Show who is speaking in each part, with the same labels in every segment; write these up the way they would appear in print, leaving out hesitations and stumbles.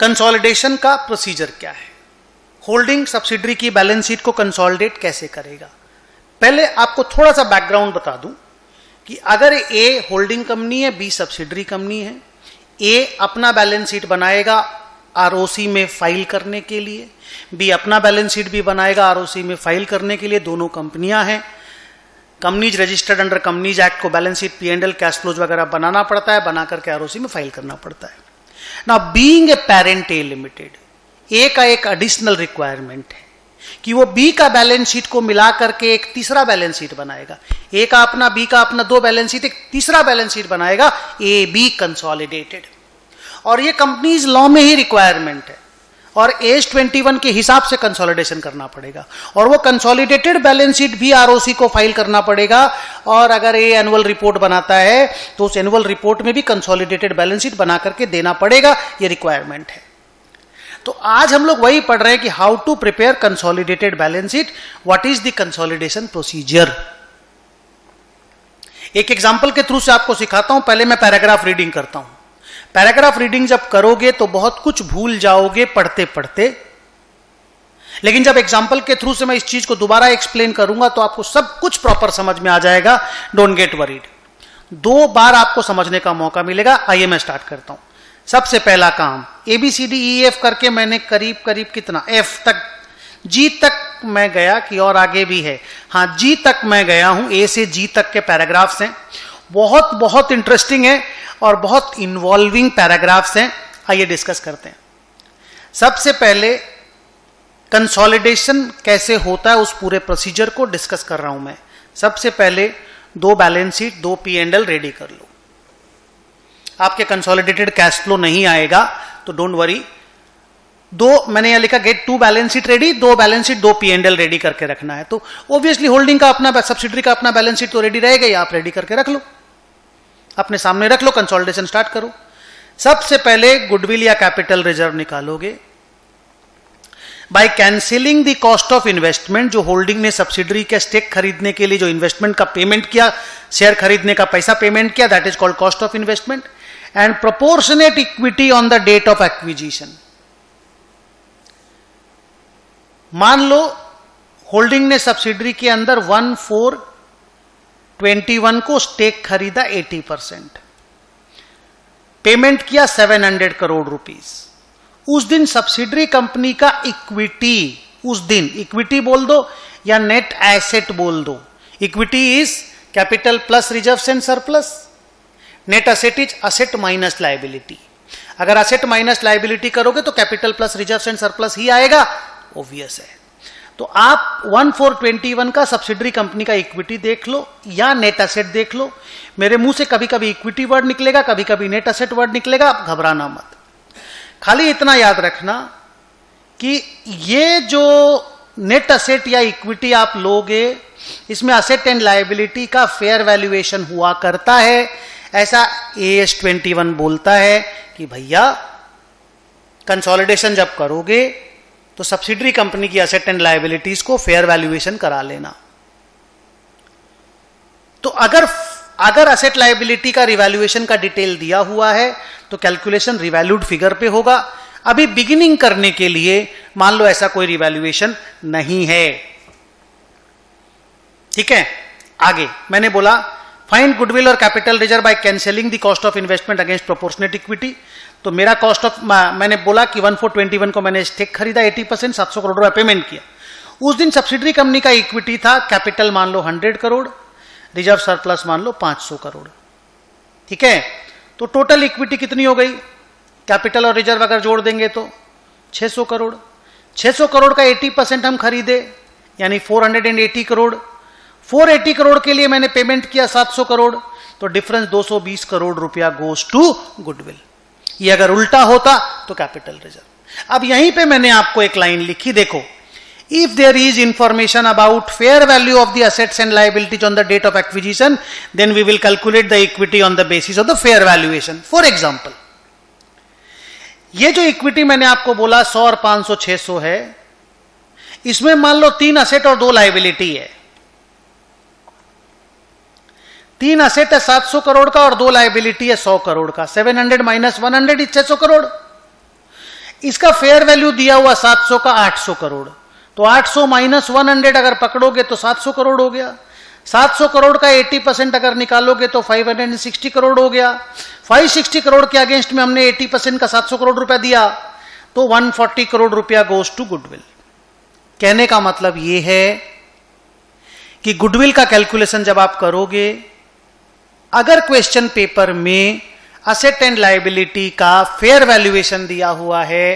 Speaker 1: Consolidation का procedure क्या है, होल्डिंग सब्सिडरी की बैलेंस शीट को कंसोलिडेट कैसे करेगा। पहले आपको थोड़ा सा बैकग्राउंड बता दूं कि अगर ए होल्डिंग कंपनी है, बी सब्सिडरी कंपनी है, ए अपना बैलेंस शीट बनाएगा आरओसी में फाइल करने के लिए, बी अपना बैलेंस शीट भी बनाएगा आरओसी में फाइल करने के लिए, दोनों कंपनियां हैं। Companies registered under companies act को balance sheet, P&L, cash flows वगैरह बनाना पड़ता है, बना करके आरओसी में फाइल करना पड़ता है। Now being a parent a limited, a का एक एडिशनल रिक्वायरमेंट है कि वो बी का बैलेंस शीट को मिला करके एक तीसरा बैलेंस शीट बनाएगा। ए का अपना, बी का अपना, दो बैलेंस शीट, एक तीसरा बैलेंस शीट बनाएगा, ए बी कंसोलिडेटेड। और ये कंपनीज लॉ में ही रिक्वायरमेंट है और एज 21 के हिसाब से कंसोलिडेशन करना पड़ेगा और वो कंसोलिडेटेड बैलेंस शीट भी आरओसी को फाइल करना पड़ेगा। और अगर ये एनुअल रिपोर्ट बनाता है तो उस एनुअल रिपोर्ट में भी कंसोलिडेटेड बैलेंस शीट बना करके देना पड़ेगा, ये रिक्वायरमेंट है। तो आज हम लोग वही पढ़ रहे हैं कि how to prepare consolidated balance sheet, what is the consolidation procedure. एक एग्जांपल के थ्रू से आपको सिखाता हूं। पहले मैं पैराग्राफ रीडिंग करता हूं। पैराग्राफ रीडिंग जब करोगे तो बहुत कुछ भूल जाओगे पढ़ते पढ़ते, लेकिन जब एग्जांपल के थ्रू से मैं इस चीज को दोबारा एक्सप्लेन करूंगा तो आपको सब कुछ प्रॉपर समझ में आ जाएगा। डोंट गेट वरीड, 2 बार आपको समझने का मौका मिलेगा। आइए मैं स्टार्ट करता हूं। सबसे पहला काम, ABCDEF करके मैंने करीब करीब कितना, F तक, G तक मैं गया कि और आगे भी है, हाँ G तक मैं गया हूं। A से G तक के पैराग्राफ्स हैं, बहुत बहुत इंटरेस्टिंग है और बहुत इन्वॉल्विंग पैराग्राफ्स हैं। आइए डिस्कस करते हैं। सबसे पहले कंसोलिडेशन कैसे होता है उस पूरे प्रोसीजर को डिस्कस कर रहा हूं मैं। सबसे पहले 2 बैलेंस शीट, 2 P&L रेडी कर लो। आपके कंसोलिडेटेड कैश फ्लो नहीं आएगा तो डोंट वरी, 2 मैंने यहां लिखा get 2 balance sheet ready, 2 balance sheet, 2 P&L ready करके रखना है। तो ऑब्वियसली होल्डिंग का अपना, सब्सिडरी का अपना बैलेंस शीट तो रेडी रहेगा ही, आप रेडी करके रख लो, अपने सामने रख लो, कंसोलिडेशन स्टार्ट करो। सबसे पहले गुडविल या कैपिटल रिजर्व निकालोगे by cancelling the cost of investment. जो होल्डिंग ने सब्सिडरी के स्टेक खरीदने के लिए जो इन्वेस्टमेंट का पेमेंट किया, शेयर खरीदने का पैसा पेमेंट किया, that is called cost of investment. And proportionate equity on the date of acquisition. मान लो होल्डिंग ने सब्सिडरी के अंदर 1/4/21 को स्टेक खरीदा 80%, पेमेंट किया 700 करोड़ रुपीस। उस दिन सब्सिडरी कंपनी का इक्विटी, उस दिन इक्विटी बोल दो या नेट एसेट बोल दो, equity is capital plus reserves and surplus, net asset is asset minus liability. अगर असेट माइनस लायबिलिटी करोगे तो capital plus reserves and surplus ही आएगा, ऑब्वियस है। तो आप 1/4/21 का सब्सिडरी कंपनी का इक्विटी देख लो या नेट एसेट देख लो। मेरे मुंह से कभी कभी इक्विटी वर्ड निकलेगा, कभी कभी नेट एसेट वर्ड निकलेगा, आप घबराना मत। खाली इतना याद रखना कि ये जो नेट एसेट या इक्विटी आप लोगे, इसमें असेट एंड लायबिलिटी का फेयर वैल्यूएशन हुआ करता है। ऐसा AS 21 बोलता है कि भैया कंसोलिडेशन जब करोगे तो सब्सिडरी कंपनी की असेट एंड लायबिलिटीज को फेयर वैल्यूएशन करा लेना। तो अगर असेट लायबिलिटी का रिवैल्यूएशन का डिटेल दिया हुआ है तो कैलकुलेशन रिवैल्यूड फिगर पे होगा। अभी बिगिनिंग करने के लिए मान लो ऐसा कोई रिवैल्यूएशन नहीं है, ठीक है। आगे मैंने बोला फाइंड गुडविल और capital reserve by cancelling the cost of investment against proportionate equity. तो मेरा कॉस्ट ऑफ, मैंने बोला कि 1/4/21 को मैंने स्टेक खरीदा 80%, 700 करोड़ रुपया पेमेंट किया। उस दिन सब्सिडरी कंपनी का इक्विटी था, कैपिटल मान लो 100 करोड़, रिजर्व सरप्लस मान लो 500 करोड़, ठीक है। तो टोटल इक्विटी कितनी हो गई, कैपिटल और रिजर्व अगर जोड़ देंगे तो 600 करोड़। 600 करोड़ का 80% हम खरीदे यानी 480 करोड़। 480 करोड़ के लिए मैंने पेमेंट किया 700 करोड़, तो डिफरेंस 220 करोड़ रुपया गोज टू गुडविल। ये अगर उल्टा होता तो कैपिटल रिजर्व। अब यहीं पे मैंने आपको एक लाइन लिखी, देखो, if there is information about fair value of the assets and liabilities on the date of acquisition, then we will calculate the equity on the basis of the fair valuation. For example, ये जो equity मैंने आपको बोला 100 और 500 600 है, इसमें मान लो 3 asset और 2 लायबिलिटी है। 3 असेट है 700 करोड़ का और 2 लायबिलिटी है 100 करोड़ का। 700 - 100 इज 600 करोड़। इसका फेयर वैल्यू दिया हुआ 700 का 800 करोड़, तो 800 माइनस 100 अगर पकड़ोगे तो 700 करोड़ हो गया। 700 करोड़ का 80% अगर निकालोगे तो 560 करोड़ हो गया। 560 करोड़ के अगेंस्ट में हमने 80% का 700 करोड़ रुपया दिया, तो 140 करोड़ रुपया गोज टू गुडविल। कहने का मतलब यह है कि गुडविल का कैलकुलेशन जब आप करोगे, अगर क्वेश्चन पेपर में असेट एंड लायबिलिटी का फेयर वैल्यूएशन दिया हुआ है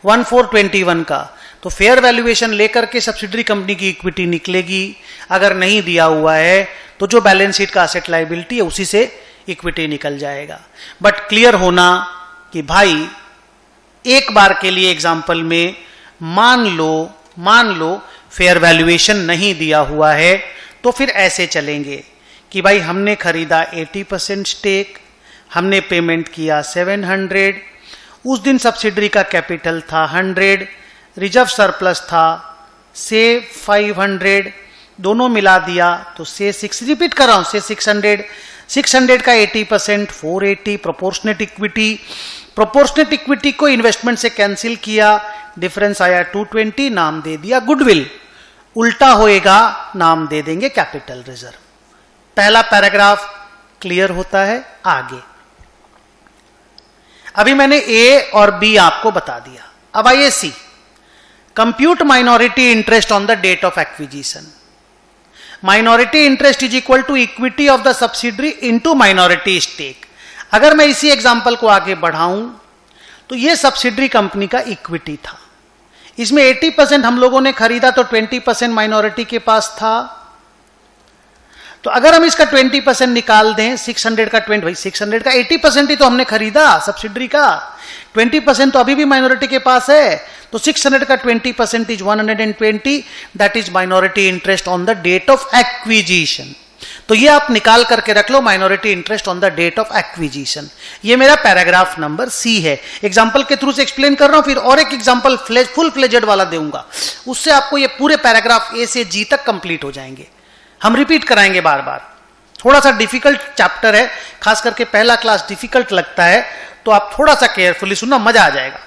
Speaker 1: 1421 का, तो फेयर वैल्यूएशन लेकर के सब्सिडरी कंपनी की इक्विटी निकलेगी। अगर नहीं दिया हुआ है तो जो बैलेंस शीट का असेट लायबिलिटी है उसी से इक्विटी निकल जाएगा। बट क्लियर होना कि भाई एक बार के लिए एग्जांपल में मान लो फेयर वैल्यूएशन नहीं दिया हुआ है, तो फिर ऐसे चलेंगे कि भाई हमने खरीदा 80% स्टेक, हमने पेमेंट किया 700, उस दिन सब्सिडरी का कैपिटल था 100, रिजर्व सरप्लस था से 500, दोनों मिला दिया तो से 6, रिपीट कर रहा हूं, से 600 का 80% 480 प्रोपोर्शनेट इक्विटी को इन्वेस्टमेंट से कैंसिल किया, डिफरेंस आया 220, नाम दे दिया गुडविल। उल्टा होएगा, नाम दे देंगे कैपिटल रिजर्व। पहला पैराग्राफ क्लियर होता है। आगे अभी मैंने ए और बी आपको बता दिया। अब आइए see, compute minority interest on the date of acquisition. Minority interest is equal to equity of the subsidiary into minority stake. अगर मैं इसी एग्जांपल को आगे बढ़ाऊं तो यह सब्सिडरी कंपनी का इक्विटी था, इसमें 80% हम लोगों ने खरीदा तो 20% माइनॉरिटी के पास था। तो अगर हम इसका 20% निकाल दें, 600 का 20, भाई 600 का 80% ही तो हमने खरीदा सब्सिडरी का, 20% तो अभी भी माइनॉरिटी के पास है, तो 600 का 20% is 120, that is minority interest on the date of acquisition. तो ये आप निकाल करके रख लो, minority interest on the date of acquisition. ये मेरा पैराग्राफ नंबर सी है। एग्जांपल के थ्रू से एक्सप्लेन कर रहा हूं, फिर और एक एग्जांपल फुल फ्लेजेड वाला दूंगा, उससे आपको ये पूरे पैराग्राफ ए से जी तक कंप्लीट हो जाएंगे। हम रिपीट कराएंगे बार बार। थोड़ा सा डिफिकल्ट चैप्टर है, खास करके पहला क्लास डिफिकल्ट लगता है, तो आप थोड़ा सा केयरफुली सुनना, मजा आ जाएगा।